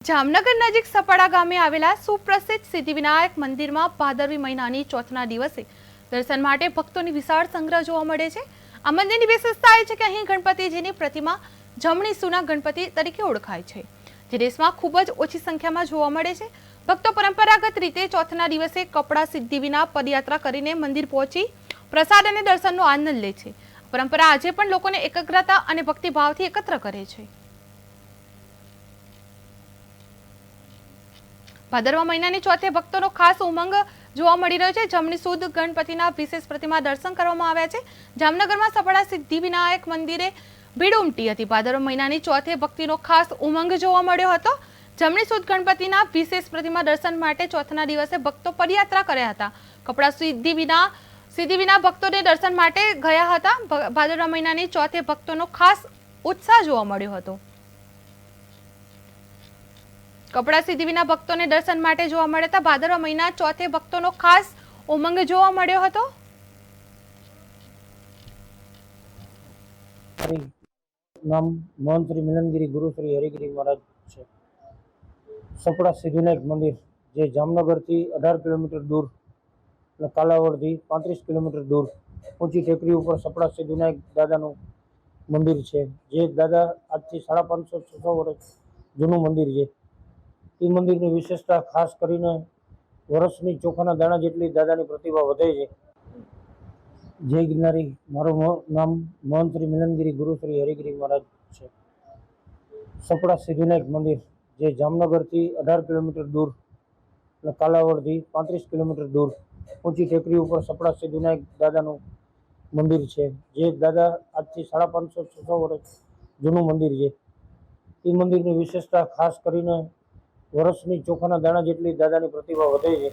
જામનગર નજીક સપાડા ગામે આવેલા સુપ્રસિદ્ધ સિદ્ધિવિનાયક મંદિરમાં ભાદરવી મહિનાની ચોથના દિવસે દર્શન માટે ભક્તોની વિશાળ સંગ્રહ જોવા મળે છે। આ મંદિરની વિશેષતા એ છે કે અહીં ગણપતિજીની પ્રતિમા જમણી સુના ગણપતિ તરીકે ઓળખાય છે, જે દેશમાં ખૂબ જ ઓછી સંખ્યામાં જોવા મળે છે। ભક્તો પરંપરાગત રીતે ચોથના દિવસે કપડા સિદ્ધિવિના પદયાત્રા કરીને મંદિર પહોંચી પ્રસાદ અને દર્શનનો આનંદ લે છે। પરંપરા આજે પણ લોકોને એકાગ્રતા અને ભક્તિભાવથી એકત્ર કરે છે। ભાદરવા મહિનાની ચોથે ભક્તોનો ખાસ ઉમંગ જોવા મળી રહ્યો છે। જમણી સુદ ગણપતિના વિશેષ પ્રતિમા દર્શન કરવામાં આવ્યા છે। જામનગરમાં સપાડા સિદ્ધિવિનાયક મંદિરે ભીડ ઉમટી હતી। ભાદરવા મહિનાની ચોથે ભક્તિનો ખાસ ઉમંગ જોવા મળ્યો હતો। જમણી સુદ ગણપતિના વિશેષ પ્રતિમા દર્શન માટે ચોથના દિવસે ભક્તો પદયાત્રા કર્યા હતા। કપડા સિદ્ધિવિના ભક્તોને દર્શન માટે ગયા હતા। ભાદરવા મહિનાની ચોથે ભક્તોનો ખાસ ઉત્સાહ જોવા મળ્યો હતો। કપડા સિદ્ધિવિના ભક્તોને દર્શન માટે જોવા મળ્યા હતા। ભાદરવા મહિના ચોથે ભક્તોનો ખાસ ઉમંગ જોવા મળ્યો હતો। नाम महंत श्री मिलनगिरी गुरु श्री हरिगिरी महाराज है। सपड़ा सिद्धिविनायक मंदिर जे जामनगर थी 18 किलोमीटर दूर અને કાલાવડ થી 35 કિલોમીટર દૂર ઊંચી ટેકરી ઉપર સપડા સિદ્ધિવિનાયક દાદાનું મંદિર છે, જે દાદા આજથી 550-600 વર્ષ જૂનું મંદિર છે। એ મંદિરની વિશેષતા ખાસ કરીને વર્ષની ચોખાના દાણા જેટલી દાદાની પ્રતિભા વધે છે। જય ગિરનારી। મારું નામ महंत श्री मिलनगिरी गुरु श्री हरिगिरी महाराज है। सपड़ा सिद्धिविनायक मंदिर जे जामनगर थी 18 किलोमीटर दूर અને કાલાવડ થી 35 કિલોમીટર દૂર ઊંચી ટેકરી ઉપર સપડા સિદ્ધિવિનાયક દાદાનું મંદિર છે, જે દાદા આજથી 550-600 વર્ષ જૂનું મંદિર છે। એ મંદિરની વિશેષતા ખાસ કરીને વર્ષની ચોખાના દાણા જેટલી દાદાની પ્રતિભા વધે છે।